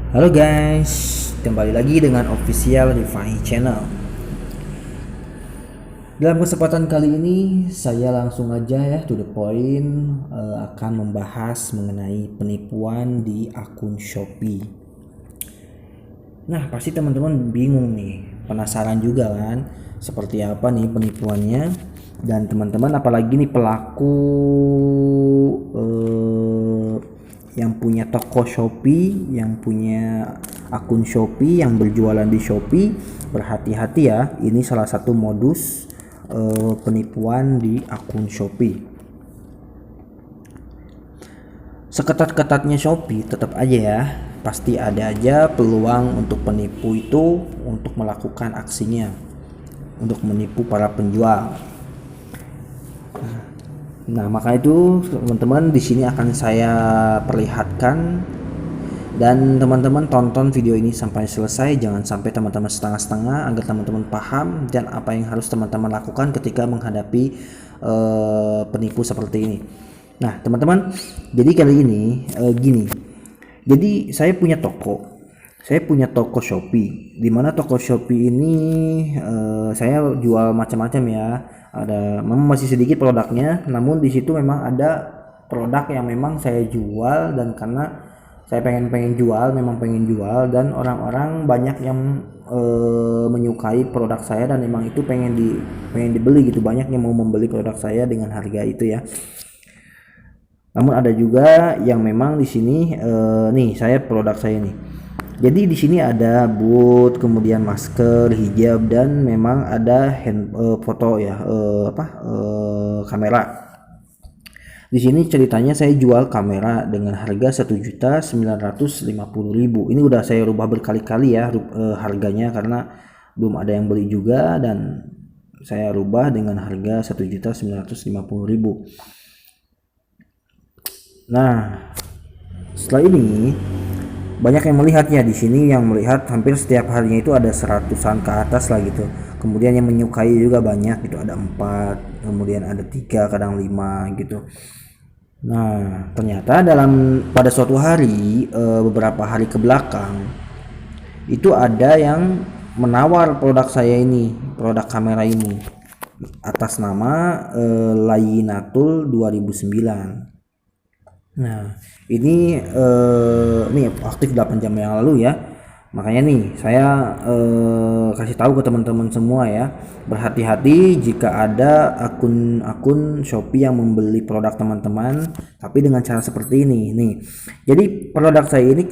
Halo guys, kembali lagi dengan official Rifai Channel. Dalam kesempatan kali ini saya langsung aja ya to the point, akan membahas mengenai penipuan di akun Shopee. Nah, pasti teman-teman bingung nih, penasaran juga kan seperti apa nih penipuannya, dan teman-teman apalagi nih pelaku yang punya toko Shopee, yang punya akun Shopee, yang berjualan di Shopee, berhati-hati ya. Ini salah satu modus penipuan di akun Shopee. Seketat-ketatnya Shopee tetap aja ya, pasti ada aja peluang untuk penipu itu untuk melakukan aksinya, untuk menipu para penjual. Nah, maka itu teman-teman di sini akan saya perlihatkan, dan teman-teman tonton video ini sampai selesai, jangan sampai teman-teman setengah-setengah, agar teman-teman paham dan apa yang harus teman-teman lakukan ketika menghadapi penipu seperti ini. Nah, teman-teman, jadi kali ini gini. Jadi saya punya toko. Saya punya toko Shopee. Di mana toko Shopee ini saya jual macam-macam ya. Ada memang masih sedikit produknya, namun di situ memang ada produk yang memang saya jual, dan karena saya pengen jual, memang pengen jual, dan orang-orang banyak yang menyukai produk saya, dan memang itu pengen dibeli gitu, banyak yang mau membeli produk saya dengan harga itu ya. Namun ada juga yang memang di sini nih saya produk saya nih. Jadi di sini ada boot, kemudian masker, hijab, dan memang ada foto ya, kamera. Di sini ceritanya saya jual kamera dengan harga 1.950.000. Ini udah saya rubah berkali-kali ya harganya, karena belum ada yang beli juga, dan saya rubah dengan harga 1.950.000. Nah, setelah ini banyak yang melihatnya. Di sini yang melihat hampir setiap harinya itu ada 100-an ke atas lah gitu. Kemudian yang menyukai juga banyak gitu, ada 4, kemudian ada 3, kadang 5 gitu. Nah, ternyata pada suatu hari, beberapa hari ke belakang itu ada yang menawar produk saya ini, produk kamera ini, atas nama Layinatul 2009. Nah, ini aktif 8 jam yang lalu ya. Makanya nih saya kasih tahu ke teman-teman semua ya, berhati-hati jika ada akun-akun Shopee yang membeli produk teman-teman tapi dengan cara seperti ini nih. Jadi produk saya ini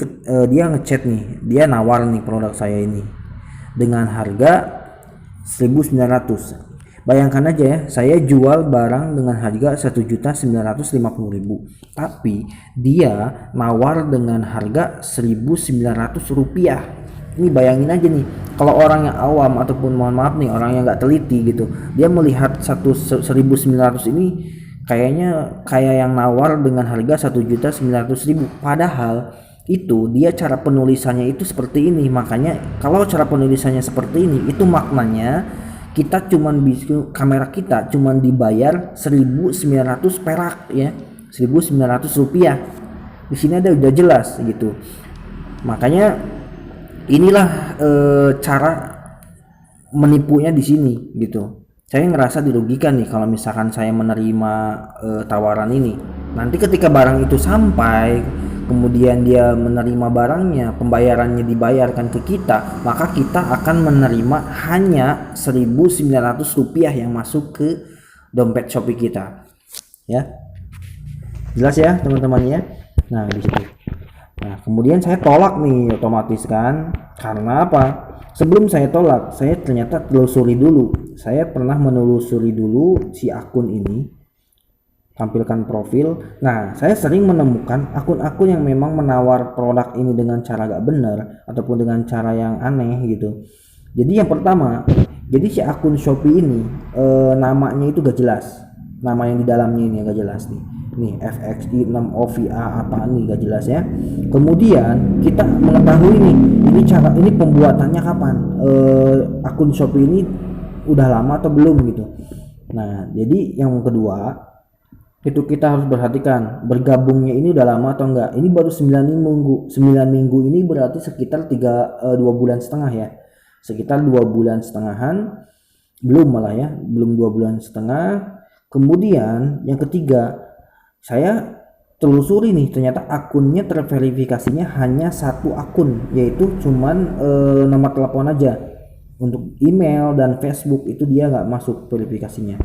dia ngechat nih, dia nawar nih produk saya ini dengan harga 1.900. Bayangkan aja ya, saya jual barang dengan harga 1.950.000, tapi dia nawar dengan harga 1.900 rupiah. Ini bayangin aja nih, kalau orang yang awam ataupun mohon maaf nih, orang yang nggak teliti gitu, dia melihat 1.900 ini kayaknya kayak yang nawar dengan harga 1.900.000, padahal itu dia cara penulisannya itu seperti ini. Makanya kalau cara penulisannya seperti ini, itu maknanya kita kamera kita cuman dibayar 1.900 perak ya, 1.900 rupiah. Di sini ada udah jelas gitu. Makanya inilah cara menipunya di sini gitu. Saya ngerasa dirugikan nih kalau misalkan saya menerima tawaran ini. Nanti ketika barang itu sampai, kemudian dia menerima barangnya, pembayarannya dibayarkan ke kita, maka kita akan menerima hanya 1.900 rupiah yang masuk ke dompet Shopee kita ya. Jelas ya teman-teman ya. Nah, di situ. Nah, kemudian saya tolak nih otomatis kan. Karena apa? Sebelum saya tolak, saya ternyata telusuri dulu. Saya pernah menelusuri dulu si akun ini, tampilkan profil. Nah, saya sering menemukan akun-akun yang memang menawar produk ini dengan cara gak benar ataupun dengan cara yang aneh gitu. Jadi yang pertama, jadi si akun Shopee ini namanya itu gak jelas. Nama yang di dalamnya ini gak jelas nih. Nih FXI 6 OVA apaan nih gak jelas ya. Kemudian kita mengetahui nih, ini pembuatannya kapan? Akun Shopee ini udah lama atau belum gitu. Nah, jadi yang kedua, Itu kita harus perhatikan bergabungnya ini udah lama atau enggak. Ini baru 9 minggu. 9 minggu ini berarti sekitar 2 bulan setengah ya. Sekitar 2 bulan setengahan, belum malah ya, belum 2 bulan setengah. Kemudian yang ketiga, saya telusuri nih, ternyata akunnya terverifikasinya hanya satu akun, yaitu cuman nomor telepon aja. Untuk email dan Facebook itu dia nggak masuk verifikasinya.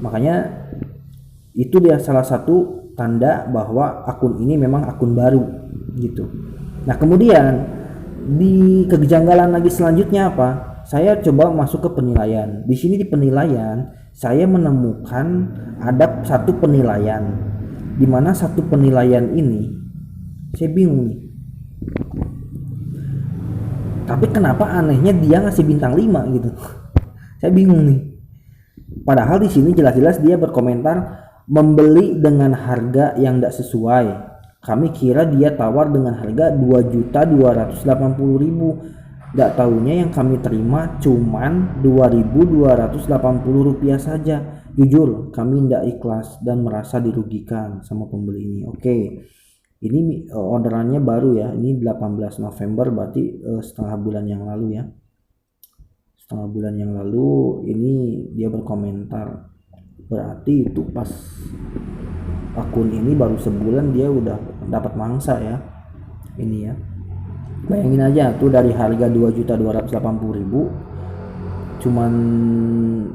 Makanya itu dia salah satu tanda bahwa akun ini memang akun baru gitu. Nah, kemudian di kejanggalan lagi selanjutnya apa? Saya coba masuk ke penilaian. Di sini di penilaian saya menemukan ada satu penilaian, di mana satu penilaian ini saya bingung nih. Tapi kenapa anehnya dia ngasih bintang 5 gitu? Saya bingung nih. Padahal di sini jelas-jelas dia berkomentar membeli dengan harga yang tidak sesuai. Kami kira dia tawar dengan harga 2.280.000. Tidak tahunya yang kami terima cuman Rp2.280 saja. Jujur, kami tidak ikhlas dan merasa dirugikan sama pembeli ini. Oke. Ini orderannya baru ya. Ini 18 November berarti setengah bulan yang lalu ya. Setengah bulan yang lalu ini dia berkomentar. Berarti itu pas akun ini baru sebulan dia udah dapat mangsa ya. Ini ya. Bayangin aja tuh dari harga 2.280.000 cuman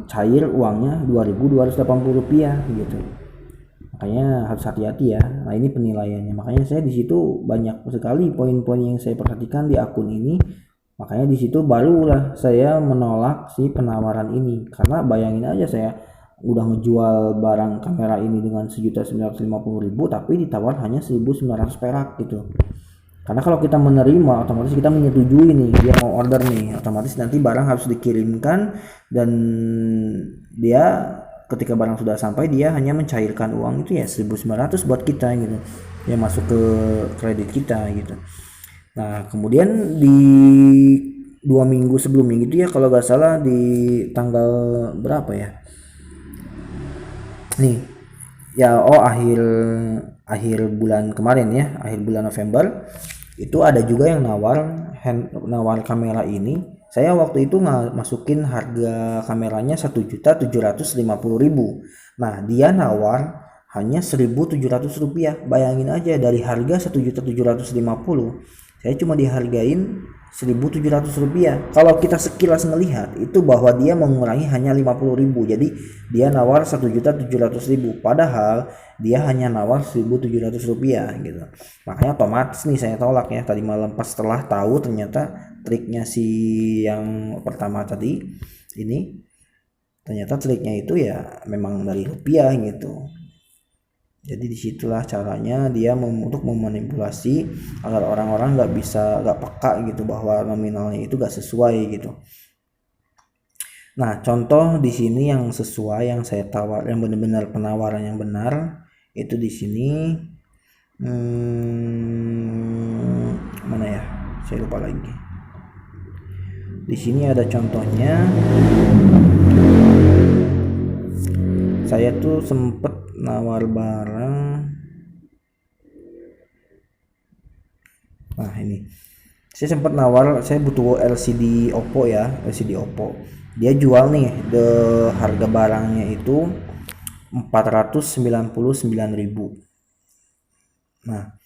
cair uangnya Rp2.280 gitu. Makanya harus hati-hati ya. Nah, ini penilaiannya. Makanya saya di situ banyak sekali poin-poin yang saya perhatikan di akun ini. Makanya di situ barulah saya menolak si penawaran ini. Karena bayangin aja saya udah ngejual barang kamera ini dengan 1.950.000 tapi ditawar hanya 1.900 perak gitu. Karena kalau kita menerima otomatis kita menyetujui nih dia mau order nih, otomatis nanti barang harus dikirimkan dan dia ketika barang sudah sampai dia hanya mencairkan uang itu ya 1.900 buat kita gitu ya, masuk ke kredit kita gitu. Nah, kemudian di 2 minggu sebelumnya gitu ya, kalau nggak salah di tanggal berapa ya nih ya, akhir bulan kemarin ya, akhir bulan November itu ada juga yang nawar kamera ini. Saya waktu itu masukin harga kameranya 1.750.000. Nah, dia nawar hanya Rp1.700. Bayangin aja dari harga 1.750.000 saya cuma dihargain Rp1.700. Kalau kita sekilas melihat itu bahwa dia mengurangi hanya 50.000. Jadi dia nawar 1.700.000 padahal dia hanya nawar Rp1.700 gitu. Makanya otomatis nih saya tolak ya tadi malam pas setelah tahu ternyata triknya si yang pertama tadi ini, ternyata triknya itu ya memang dari rupiah gitu. Jadi disitulah caranya dia untuk memanipulasi agar orang-orang nggak peka gitu bahwa nominalnya itu nggak sesuai gitu. Nah, contoh di sini yang sesuai yang saya tawar, yang benar-benar penawaran yang benar itu di sini mana ya? Saya lupa lagi. Di sini ada contohnya. Saya tuh sempet nawar barang. Nah, ini saya sempat nawar, saya butuh LCD Oppo ya, LCD Oppo. Dia jual nih harga barangnya itu 499.000. Nah,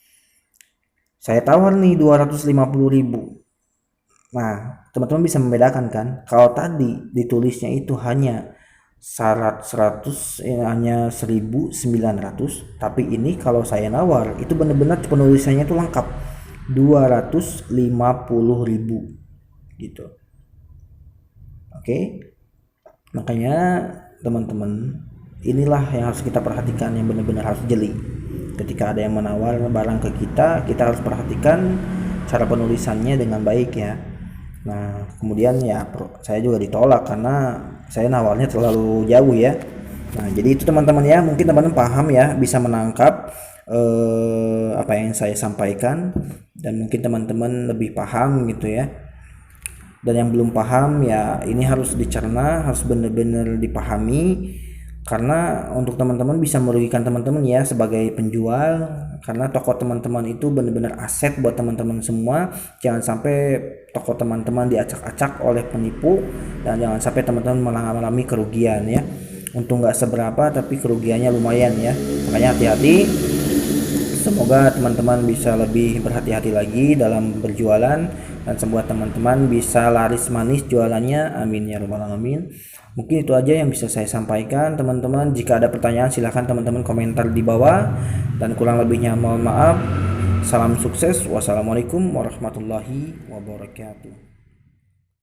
saya tawar nih 250.000. Nah, teman-teman bisa membedakan kan? Kalau tadi ditulisnya itu hanya syarat 100 hanya 1.900, tapi ini kalau saya nawar itu benar-benar penulisannya itu lengkap 250.000 gitu. Oke, makanya teman-teman inilah yang harus kita perhatikan, yang benar-benar harus jeli ketika ada yang menawar barang ke kita. Kita harus perhatikan cara penulisannya dengan baik ya. Nah, kemudian ya saya juga ditolak karena saya nawarnya terlalu jauh ya. Nah, jadi itu teman-teman ya, mungkin teman-teman paham ya, bisa menangkap apa yang saya sampaikan, dan mungkin teman-teman lebih paham gitu ya. Dan yang belum paham ya ini harus dicerna, harus benar-benar dipahami karena untuk teman-teman bisa merugikan teman-teman ya sebagai penjual, karena toko teman-teman itu benar-benar aset buat teman-teman semua. Jangan sampai toko teman-teman diacak-acak oleh penipu, dan jangan sampai teman-teman mengalami kerugian ya. Untung nggak seberapa tapi kerugiannya lumayan ya, makanya hati-hati. Semoga teman-teman bisa lebih berhati-hati lagi dalam berjualan, dan semoga teman-teman bisa laris manis jualannya, amin ya rabbal alamin. Mungkin itu aja yang bisa saya sampaikan teman-teman. Jika ada pertanyaan silahkan teman-teman komentar di bawah, dan kurang lebihnya mohon maaf. Salam sukses, wassalamualaikum warahmatullahi wabarakatuh.